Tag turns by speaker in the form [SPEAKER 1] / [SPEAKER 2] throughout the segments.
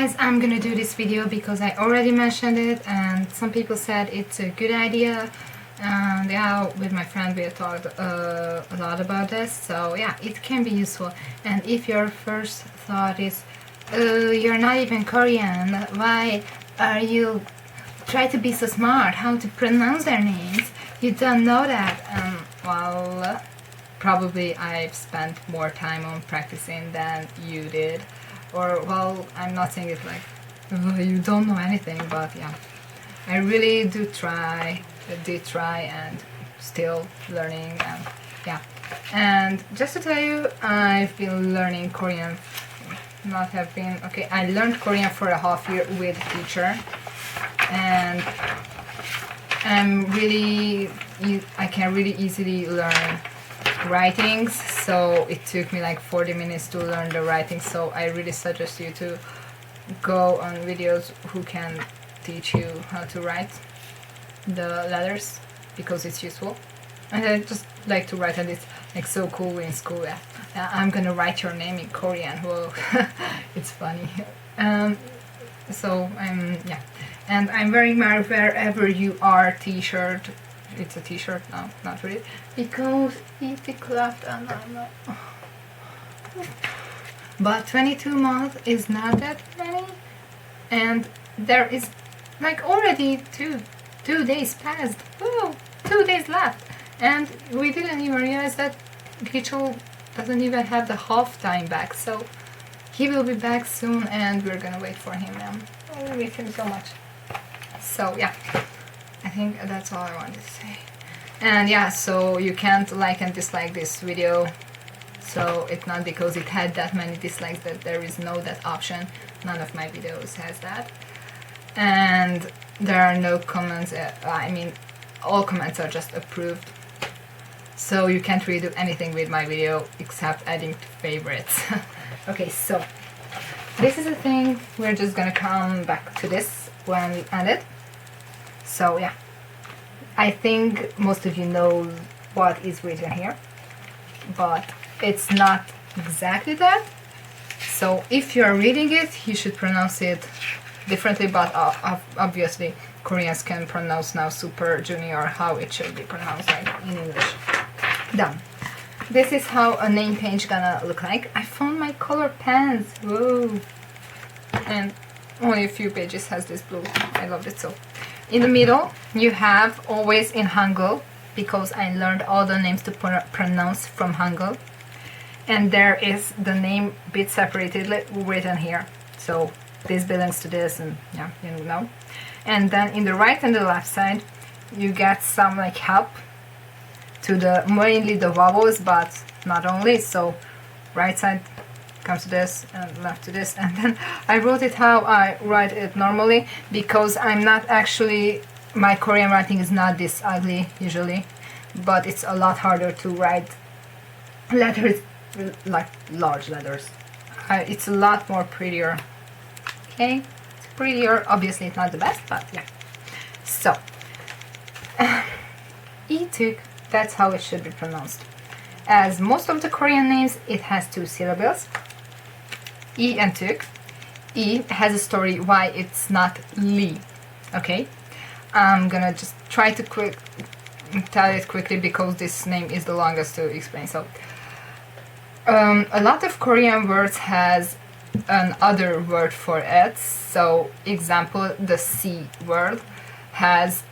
[SPEAKER 1] Guys, I'm gonna do this video because I already mentioned it and some people said it's a good idea, and yeah, with my friend we talked a lot about this, so yeah, it can be useful. And if your first thought is you're not even Korean, why are you try to be so smart how to pronounce their names, you don't know that, well, probably I've spent more time on practicing than you did. Or, well, I'm not saying it like, oh, you don't know anything, but yeah, I really did try and still learning, and yeah. And just to tell you, I've been learning Korean, I learned Korean for a half year with a teacher, and I can really easily learn writings, so it took me like 40 minutes to learn the writing, so I really suggest you to go on videos who can teach you how to write the letters, because it's useful. And I just like to write, and it's like so cool in school. Yeah. I'm gonna write your name in Korean. Whoa. It's funny. So yeah, and I'm wearing my wherever you are t-shirt. It's a t-shirt now, not really, because Eeteuk left and I'm not. But 22 months is not that many, and there is like already two days passed. Whoa, 2 days left, and we didn't even realize that Heechul doesn't even have the half time back, so he will be back soon, and we're gonna wait for him, and I miss him so much. So yeah, I think that's all I wanted to say. And yeah, so you can't like and dislike this video, so it's not because it had that many dislikes that there is no that option. None of my videos has that. And there are no comments, I mean all comments are just approved, so you can't really do anything with my video except adding favorites. Okay, so this is the thing, we're just gonna come back to this when we end it. So yeah, I think most of you know what is written here, but it's not exactly that. So if you're reading it, you should pronounce it differently, but obviously Koreans can pronounce now Super Junior how it should be pronounced, like in English. Done. This is how a name page gonna look like. I found my color pens. Whoa! And only a few pages has this blue. I love it so. In the middle, you have always in Hangul, because I learned all the names to pronounce from Hangul. And there is the name bit separatedly written here. So this belongs to this, and yeah, you know. And then in the right and the left side, you get some like help to the mainly the vowels, but not only. So right side comes to this and left to this, and then I wrote it how I write it normally, because I'm not actually, my Korean writing is not this ugly usually, but it's a lot harder to write letters like large letters. It's a lot more prettier. Okay, it's prettier, obviously it's not the best, but yeah. So Eeteuk, that's how it should be pronounced. As most of the Korean names, it has 2 syllables, E and Tuk. E has a story why it's not Li. Okay, I'm gonna just try to tell it quickly because this name is the longest to explain. So a lot of Korean words has an other word for it. So example, the C word has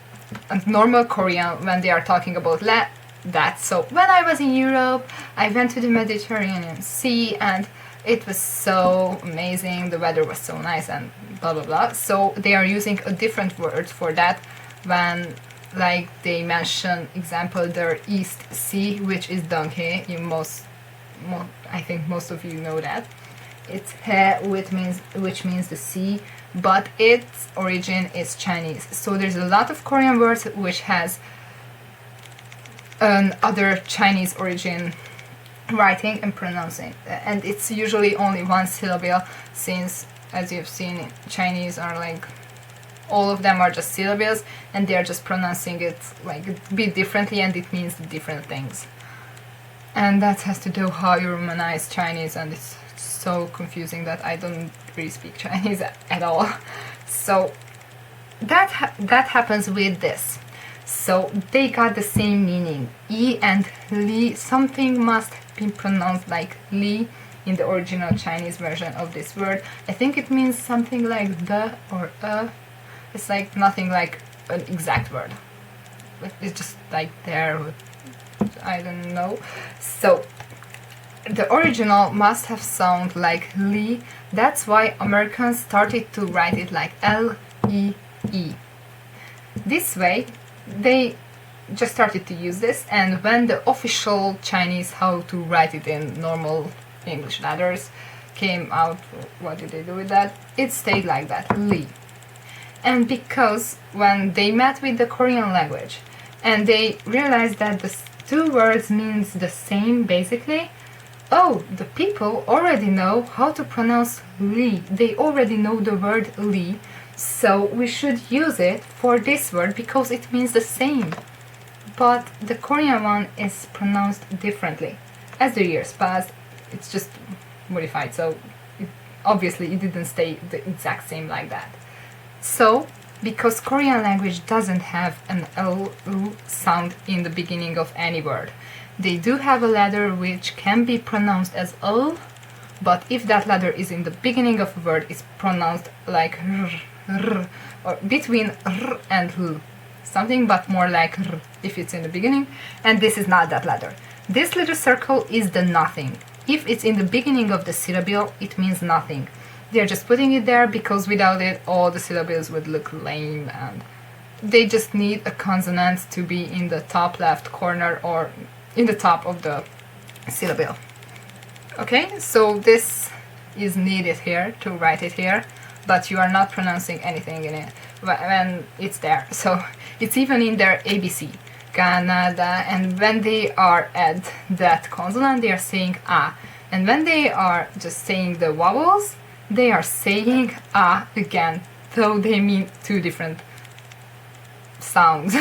[SPEAKER 1] a normal Korean when they are talking about that. So when I was in Europe, I went to the Mediterranean Sea and it was so amazing, the weather was so nice and blah blah blah. So they are using a different word for that when, like, they mention example their East Sea, which is Donghae. I think most of you know that. It's he, which means the sea, but its origin is Chinese. So there's a lot of Korean words which has an other Chinese origin writing and pronouncing, and it's usually only 1 syllable, since as you've seen Chinese are like all of them are just syllables and they are just pronouncing it like a bit differently and it means different things. And that has to do how you romanize Chinese, and it's so confusing that I don't really speak Chinese at all. So that happens with this. So they got the same meaning. E and li, something must be pronounced like li in the original Chinese version of this word. I think it means something like the or It's like nothing like an exact word. It's just like there, I don't know. So the original must have sound like li. That's why Americans started to write it like L-E-E. This way, they just started to use this, and when the official Chinese how to write it in normal English letters came out, what did they do with that? It stayed like that, li. And because when they met with the Korean language and they realized that the two words means the same basically, oh, the people already know how to pronounce li. They already know the word li, so we should use it for this word because it means the same. But the Korean one is pronounced differently. As the years passed, it's just modified, so obviously it didn't stay the exact same like that. So, because Korean language doesn't have an L sound in the beginning of any word, they do have a letter which can be pronounced as L, but if that letter is in the beginning of a word, it's pronounced like r, or between r and l. Something but more like r if it's in the beginning, and this is not that letter. This little circle is the nothing. If it's in the beginning of the syllable, it means nothing. They're just putting it there because without it all the syllables would look lame, and they just need a consonant to be in the top left corner or in the top of the syllable. Okay, so this is needed here to write it here, but you are not pronouncing anything in it when it's there. So it's even in their ABC, Canada, and when they are at that consonant they are saying ah, and when they are just saying the vowels they are saying ah again, though they mean two different sounds,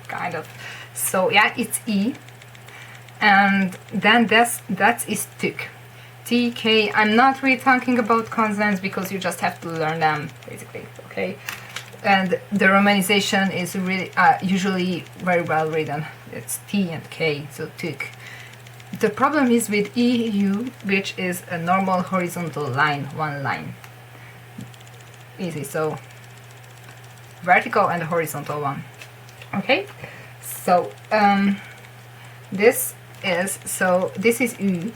[SPEAKER 1] kind of. So yeah, it's E, and then that is Eeteuk. TK, I'm not really talking about consonants because you just have to learn them, basically, okay? And the romanization is really usually very well written. It's T and K, so Eeteuk. The problem is with EU, which is a normal horizontal line, one line. Easy, so vertical and horizontal one. Okay, so this is U.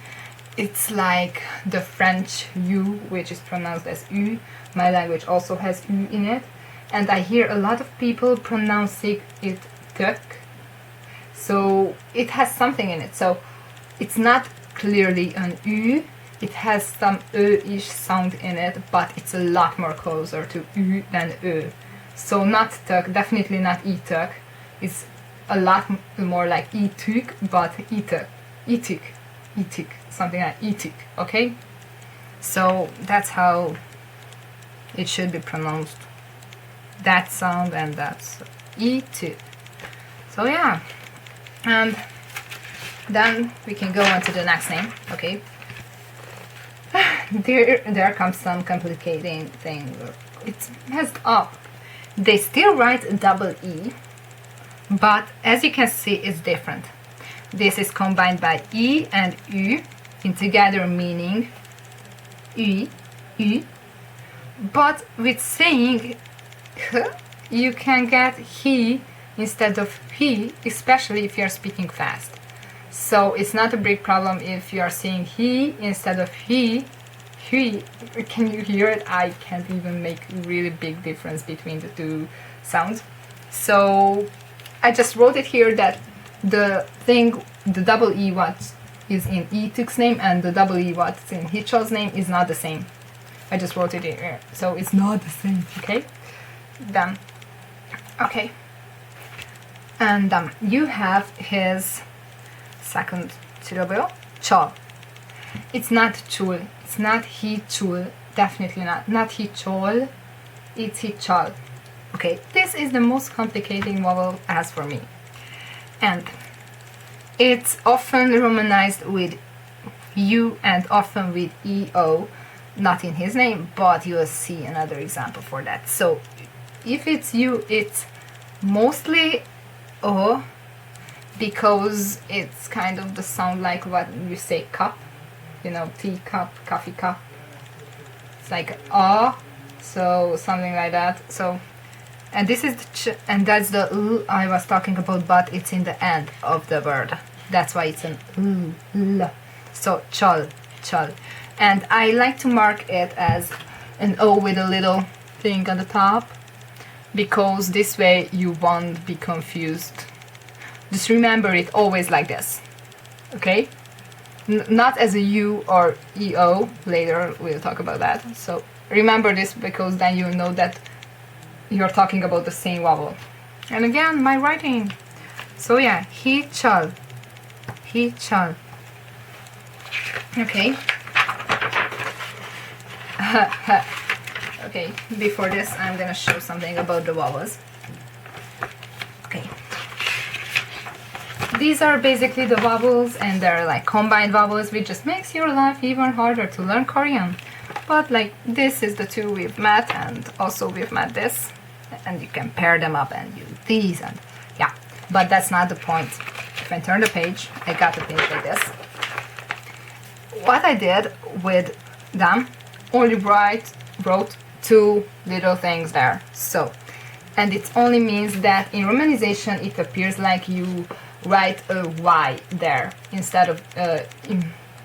[SPEAKER 1] It's like the French U, which is pronounced as U. My language also has U in it, and I hear a lot of people pronouncing it Eeteuk. So it has something in it. So it's not clearly an U, it has some E-ish sound in it, but it's a lot more closer to U than E. So not Eeteuk, definitely not Eeteuk. It's a lot more like Eeteuk, but Eeteuk, something like Eeteuk, okay? So that's how it should be pronounced. That sound, and that's Eeteuk. So yeah, and then we can go on to the next name, okay? There comes some complicating thing. It's messed up. They still write double E, but as you can see, it's different. This is combined by E and U in together meaning U, but with saying you can get he instead of he, especially if you're speaking fast. So it's not a big problem if you are saying he instead of he. Can you hear it? I can't even make a really big difference between the two sounds. So I just wrote it here that the double E what is in Eeteuk's name and the double E what's in Heechul's name is not the same. I just wrote it here, so it's not the same, okay? Then, okay. And you have his second syllable, chol. It's not chul, it's not Heechul, definitely not Heechul, it's Heechul. Okay, this is the most complicating vowel as for me. And it's often romanized with U and often with EO, not in his name, but you will see another example for that. So if it's U, it's mostly O, because it's kind of the sound like what you say cup, you know, tea cup, coffee cup. It's like so something like that. So, and this is the and that's the I was talking about, but it's in the end of the word. That's why it's an l. So chol. And I like to mark it as an O with a little thing on the top, because this way you won't be confused. Just remember it always like this, okay? Not as a U or EO, later we'll talk about that. So remember this, because then you know that you're talking about the same vowel. And again, my writing. So yeah, Heechul. Okay. Okay, before this I'm gonna show something about the vowels. Okay. These are basically the vowels, and they're like combined vowels, which just makes your life even harder to learn Korean. But like this is the two we've met, and also we've met this, and you can pair them up and use these, and yeah, but that's not the point. If I turn the page, I got the page like this. What I did with them, only wrote two little things there. So, and it only means that in romanization it appears like you write a Y there instead of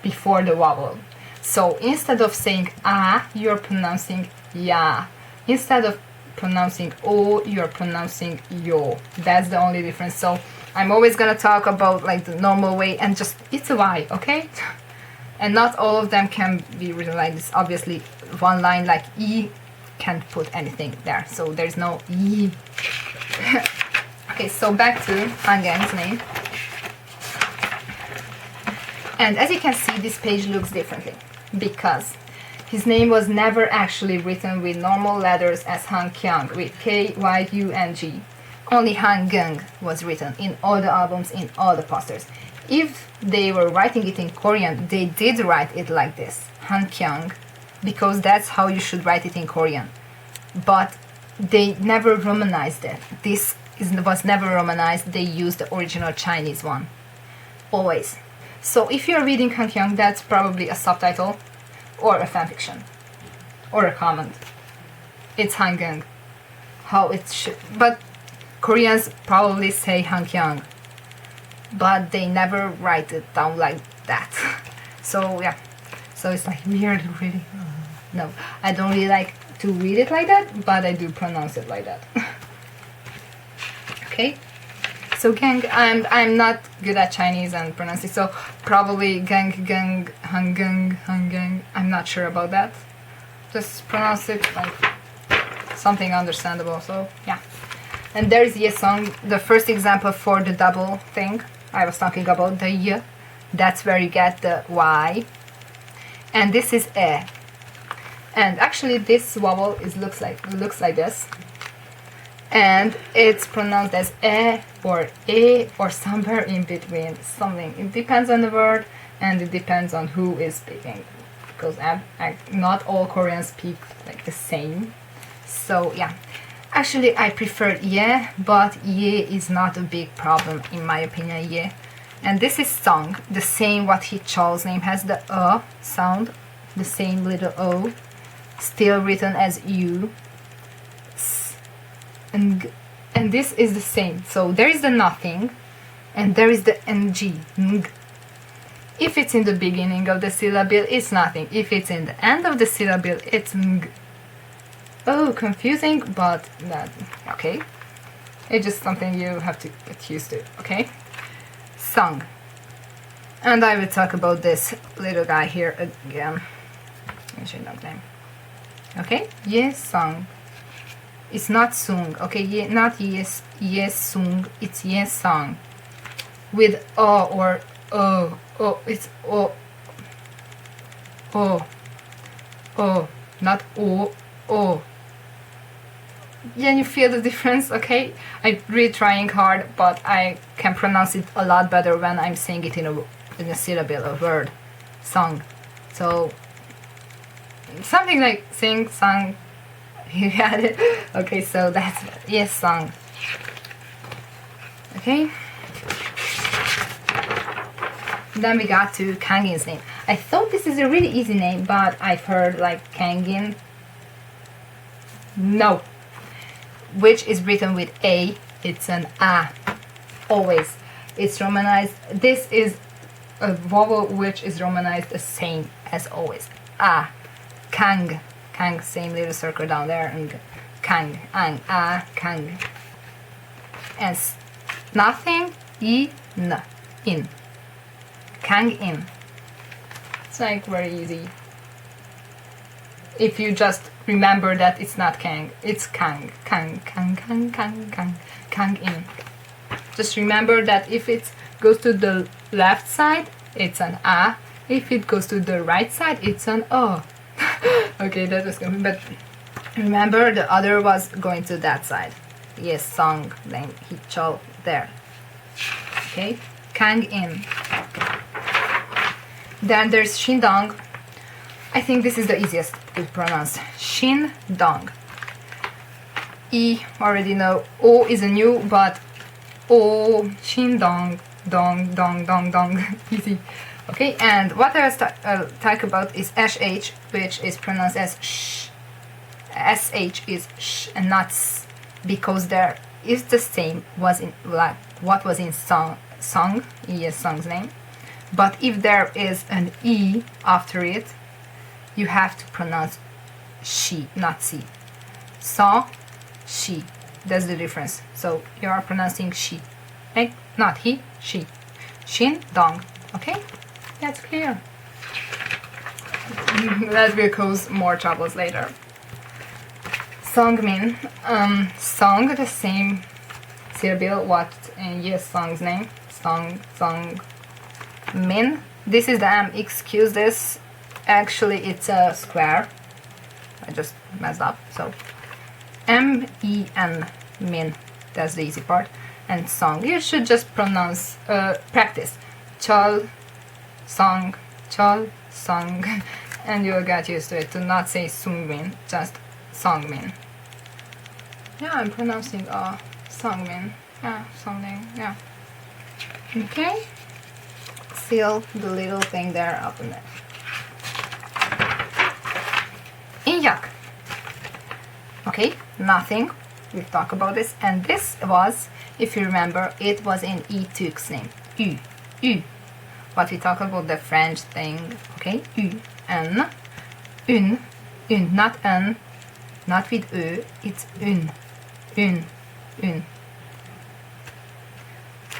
[SPEAKER 1] before the vowel. So instead of saying ah, you're pronouncing ya. Instead of pronouncing o, you're pronouncing yo. That's the only difference. So I'm always gonna talk about like the normal way, and just it's a Y, okay? And not all of them can be written like this. Obviously, one line like E can't put anything there, so there's no E. Okay, so back to HanGeng's name. And as you can see, this page looks differently, because his name was never actually written with normal letters as Hangyang, with K, Y, U, and G. Only HanGeng was written in all the albums, in all the posters. If they were writing it in Korean, they did write it like this, Hangyang, because that's how you should write it in Korean. But they never romanized it. This was never romanized. They used the original Chinese one, always. So if you're reading Hangyang, that's probably a subtitle or a fanfiction or a comment. It's HanGeng, how it should. But Koreans probably say Hangyang, but they never write it down like that. So yeah, so it's like weird, really. No, I don't really like to read it like that, but I do pronounce it like that. Okay, so gang, and I'm not good at Chinese and pronouncing, so probably gang, HanGeng, I'm not sure about that. Just pronounce it like something understandable. So yeah, and there's Yesong, the first example for the double thing I was talking about, the Y. That's where you get the Y. And this is E. And actually this vowel looks like this. And it's pronounced as E or somewhere in between, something. It depends on the word, and it depends on who is speaking, because not all Koreans speak like the same. So yeah, actually I prefer ye, but ye is not a big problem in my opinion, ye. And this is song, the same what Heechul's name has, the sound, the same little O, still written as U. And this is the same. So there is the nothing, and there is the ng. If it's in the beginning of the syllable, it's nothing. If it's in the end of the syllable, it's ng. Oh, confusing, but not okay. It's just something you have to get used to, okay? Song. And I will talk about this little guy here again. Shindong name. Okay? Yes, song. It's not sung, okay? Not yes sung. It's yes song. With o or o. Oh, it's o. O. O. Not o. O. Yeah, you feel the difference, okay? I'm really trying hard, but I can pronounce it a lot better when I'm saying it in a syllable, a word. song. So something like sing, song. You got it? Okay, so that's yes, song. Okay. Then we got to Kangin's name. I thought this is a really easy name, but I've heard like Kangin. No. Which is written with A. It's an A. Always. It's romanized. This is a vowel which is romanized the same as always. A. Kang. Kang, same little circle down there. And Kang. Ang. A. Kang. And nothing. I. N. In. Kangin. It's like very easy. If you just remember that it's not Kang, it's Kang. Kang, Kang, Kang, Kang, Kang, Kangin. Just remember that if it goes to the left side, it's an A. If it goes to the right side, it's an O. Okay, that was good. But remember, the other was going to that side. Yes, song, then Heechul there. Okay, Kangin. Then there's Shindong. I think this is the easiest to pronounce. Shindong. E, already know. O is a new, but O, Shindong, dong, dong, dong, dong. Easy. Okay, and what I was talk about is SH, which is pronounced as sh. SH is sh and not s, because there is the same was in like what was in song, yes, song's name. But if there is an E after it, you have to pronounce she, not C. Saw, she. That's the difference. So you are pronouncing she. Okay? Not he, she. Shin, dong. Okay? That's clear. That will cause more troubles later. Songmin. Song, the same syllable, what in yes, song's name. Song, min. This is the M. Excuse this. Actually, it's a square. I just messed up. So, M-E-N, min. That's the easy part. And song. You should just pronounce, practice. Chol, song, and you'll get used to it. To not say Songmin, just Songmin. Yeah, I'm pronouncing Songmin. Yeah, something. Yeah. Okay. Seal the little thing there up in there. Eeteuk. Okay, nothing. We've talked about this, and this was, if you remember, it was in Eeteuk's name. U. But we talked about the French thing. Okay, U, N, un, not N, not with Ö. It's un.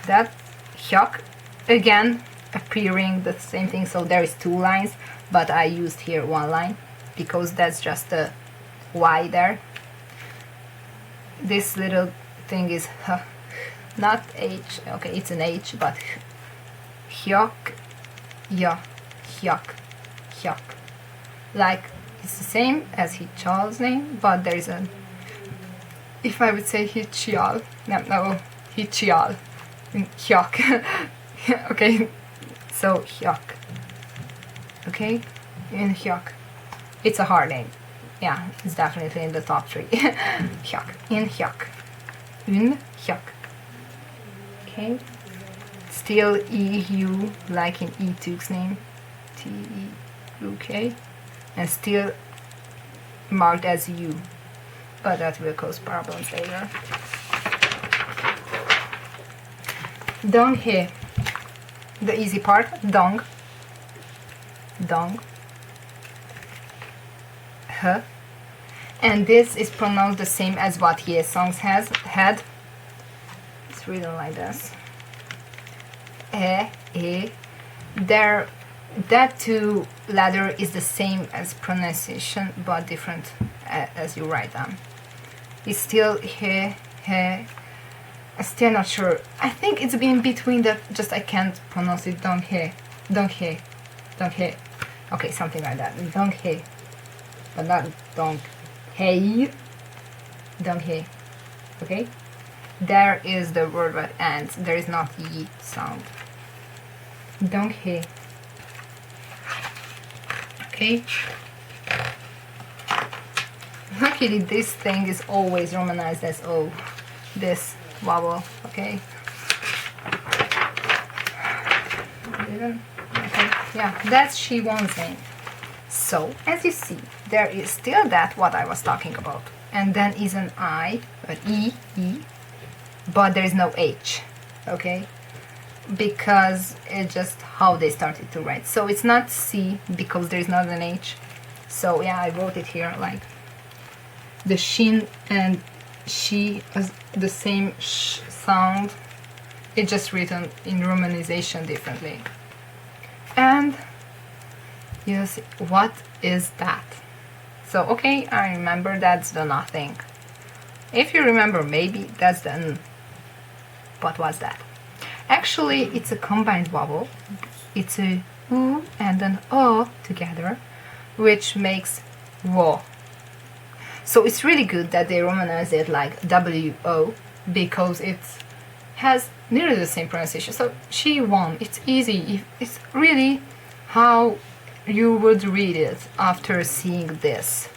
[SPEAKER 1] That hyuk again appearing the same thing. So there is 2 lines, but I used here 1 line because that's just a Y there. This little thing is H, not H. Okay, it's an H, but hyuk, ya, hyuk. Like it's the same as Heechul's name, but there is a. If I would say Heechul, no, Heechul, hyuk. Okay, so hyuk. Okay, in hyuk. It's a hard name. Yeah, it's definitely in the top 3. Hyuk. In hyuk. Un hyuk. Okay. Still EU, like in Eeteuk's name. T-E-U-K. And still marked as U. But that will cause problems later. Donghae. The easy part. Dong. H. And this is pronounced the same as what yes songs had. It's written like this. E. There, that 2 letter is the same as pronunciation, but different as you write them. It's still he. I'm still not sure. I think it's in between the. Just I can't pronounce it. Donghae. Okay, something like that. Donghae. But not Donghae. Donghae. Okay? There is the word that ends. There is not E sound. Donghae. Okay. Luckily, this thing is always romanized as O. This vowel. Okay. Okay. Yeah, that's Siwon's name. So, as you see, there is still that what I was talking about. And then is an I, an E, but there is no H, okay? Because it's just how they started to write. So it's not C because there is not an H. So yeah, I wrote it here like the shin and she is the same sh sound. It's just written in romanization differently. And yes, what is that? So okay, I remember that's the nothing. If you remember, maybe that's the N. What was that? Actually, it's a combined vowel. It's a U and an O together, which makes wo. So it's really good that they romanize it like W-O because it has nearly the same pronunciation. So she won. It's easy. It's really how you would read it after seeing this.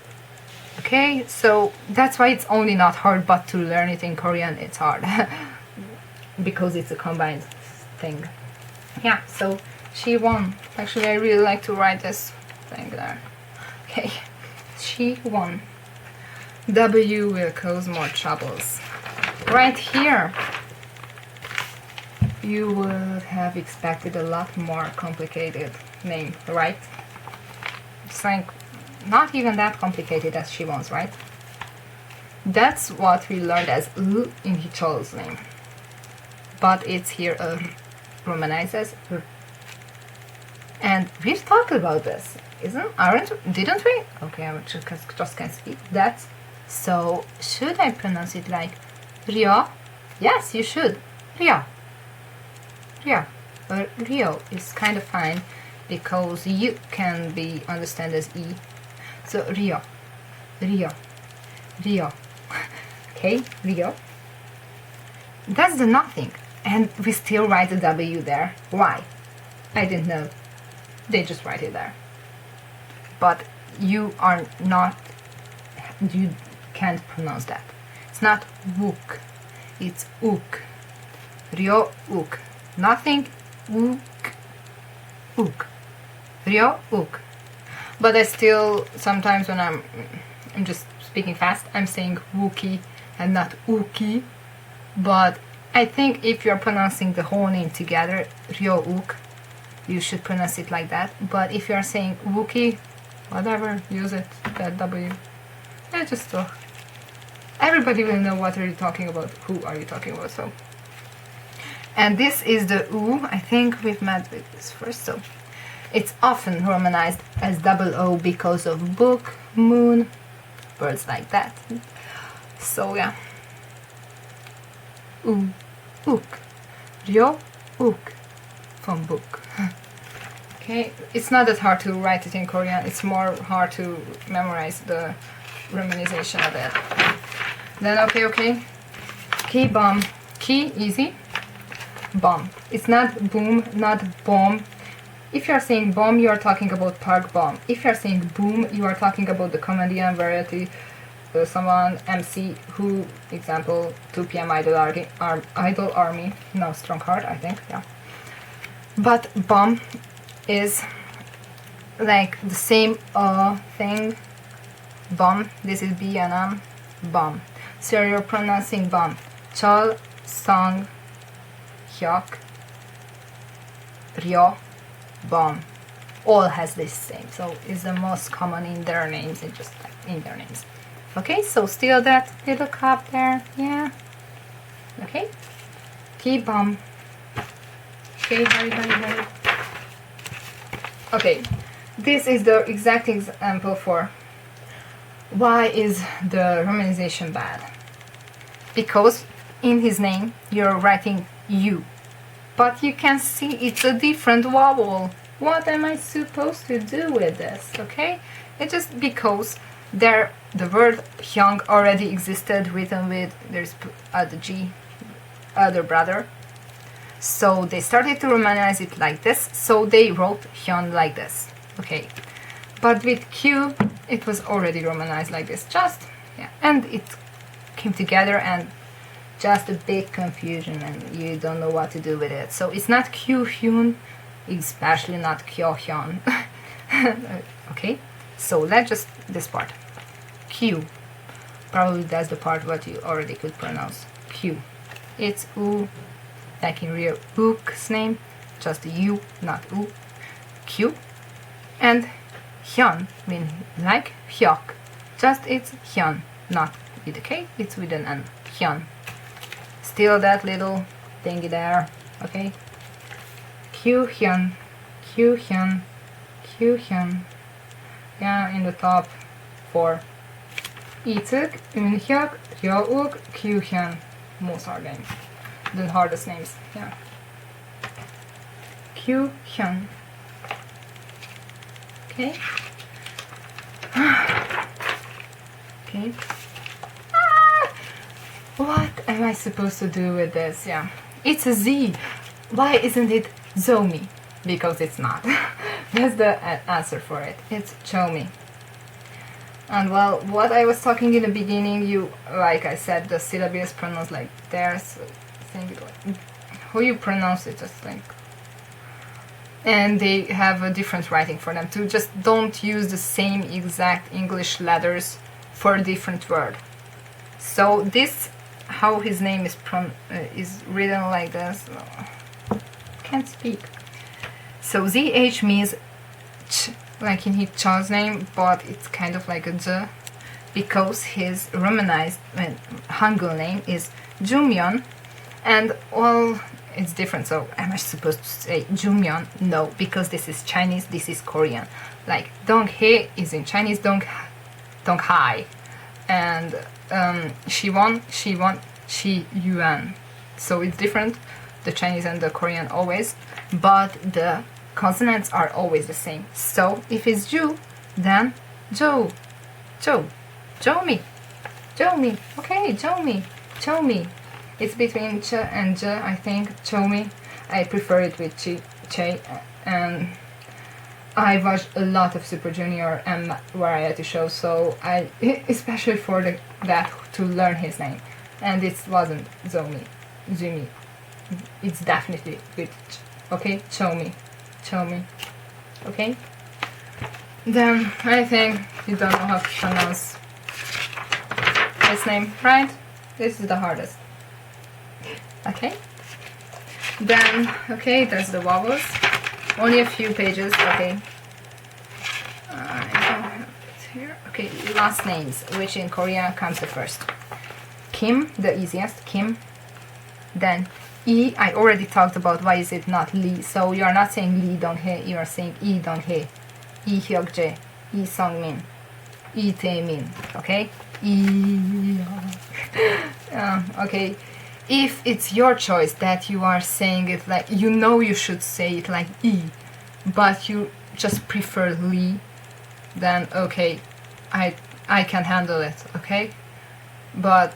[SPEAKER 1] Okay, so that's why it's only not hard, but to learn it in Korean it's hard because it's a combined thing. Yeah, so she won. Actually, I really like to write this thing there. Okay, she won. W will cause more troubles. Right here, you would have expected a lot more complicated name, right? It's like not even that complicated as she wants, right? That's what we learned as L in Heechul's name. But it's here romanized as R. And we've talked about this, didn't we? Okay, I just can't speak. That's so. Should I pronounce it like Ryo? Yes, you should. Ryo. Ryo. Or Ryo is kind of fine because you can be understood as E. So Ryo. Ryo. Ryo. Okay, Ryo. That's the nothing. And we still write the W there. Why? I didn't know. They just write it there. But you can't pronounce that. It's not wook. It's ook. Ryeowook. Nothing. Ook. Ook. Ryeowook. But I still, sometimes when I'm just speaking fast, I'm saying wookie and not ookie. But I think if you're pronouncing the whole name together, Ryeowook, you should pronounce it like that. But if you're saying wookie, whatever, use it, that W. Yeah, just everybody will know what are you talking about, who are you talking about, so. And this is the U. I think we've met with this first, so. It's often romanized as double O because of book, moon, words like that. So yeah. U, ook, Ryeowook, from book. Okay, it's not that hard to write it in Korean. It's more hard to memorize the romanization of it. Then okay. Kibum. Ki, easy. Bomb. It's not boom, not bomb. If you are saying bomb, you are talking about Park Bomb. If you are saying boom, you are talking about the comedian variety, someone MC who, example, 2 PM Idol Army, no, Strong Heart, I think, yeah. But bomb is like the same thing. Bomb. This is B and M. Bomb. So you're pronouncing bomb. Chol, Song, Hyuk, Ryo, bomb. All has this same. So it's the most common in their names. It's just like in their names. Okay, so still that little cup there. Yeah. Okay. Kibum. Okay, hurry. Okay. This is the exact example for why is the romanization bad. Because in his name you're writing U. But you can see it's a different vowel. What am I supposed to do with this? Okay? It's just because the word Hyung already existed written with there's the G, other brother. So they started to romanize it like this. So they wrote Hyun like this. Okay. but with Q it was already romanized like this, just yeah, and it came together and just a big confusion and you don't know what to do with it. So it's not Q Hyun, especially not Kyo Hyun. Okay, so let's just this part. Q, probably that's the part what you already could pronounce. Q, it's U, like in Ryeowook's name, just U, not U. Q, and Hyun, mean like Hyuk, just it's Hyun, not with a K, it's with an N. Hyun. Still that little thingy there, okay? Q Hyun, Q Hyun, Q Hyun. Yeah, in the top 4. Eeteuk, Eeteuk, Ryeowook, Q Hyun. Most hard names. The hardest names, yeah. Q Hyun. Okay. Okay. What am I supposed to do with this? Yeah, it's a Z. Why isn't it Zhou Mi? Because it's not. That's the answer for it. It's Zhou Mi. And well, what I was talking in the beginning, you, like I said, the syllable is pronounced like there. So think it like, how you pronounce it, just like. And they have a different writing for them too. Just don't use the same exact English letters for a different word. So this, how his name is written like this. Can't speak. So ZH means ch, like in Heechul's name, but it's kind of like a Z, because his romanized Hangul name is Jumyeon, and well, it's different. So am I supposed to say Jumyeon? No, because this is Chinese, this is Korean. Like Donghae is in Chinese Donghae, and Siwon, Yuan. So it's different, the Chinese and the Korean always, but the consonants are always the same. So if it's Ju, then Zhou, Zhou Mi, okay, Zhou Mi. It's between Ch and J, I think, Zhou Mi. I prefer it with Che, and I watched a lot of Super Junior and variety shows, so I, especially for that, to learn his name. And it wasn't Zhou Mi. It's definitely with Ch, okay, Zhou Mi, okay? Then I think you don't know how to pronounce his name, right? This is the hardest. Okay? Then, okay, that's the vowels. Only a few pages, okay. I don't have it here. Okay, last names, which in Korean comes the first. Kim, the easiest, Kim. Then E, I already talked about why is it not Lee. So you are not saying Lee Donghae, you are saying Lee Donghae, Lee Hyuk-jae, Lee Songmin, Lee Tae-min, okay? Okay, if it's your choice that you are saying it like, you know you should say it like E, but you just prefer Lee, then okay, I can handle it, okay? But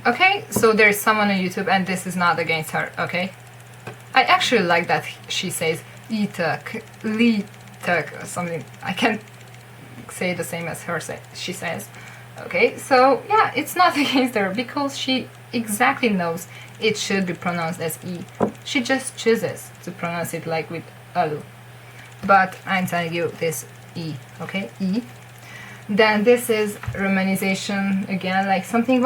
[SPEAKER 1] okay, so there's someone on YouTube, and this is not against her, okay? I actually like that she says Eeteuk, Eeteuk, or something. I can't say the same as her she says. Okay, so yeah, it's not against her, because she exactly knows it should be pronounced as E. She just chooses to pronounce it like with Alu. But I'm telling you this E, okay? E. Then this is romanization again, like something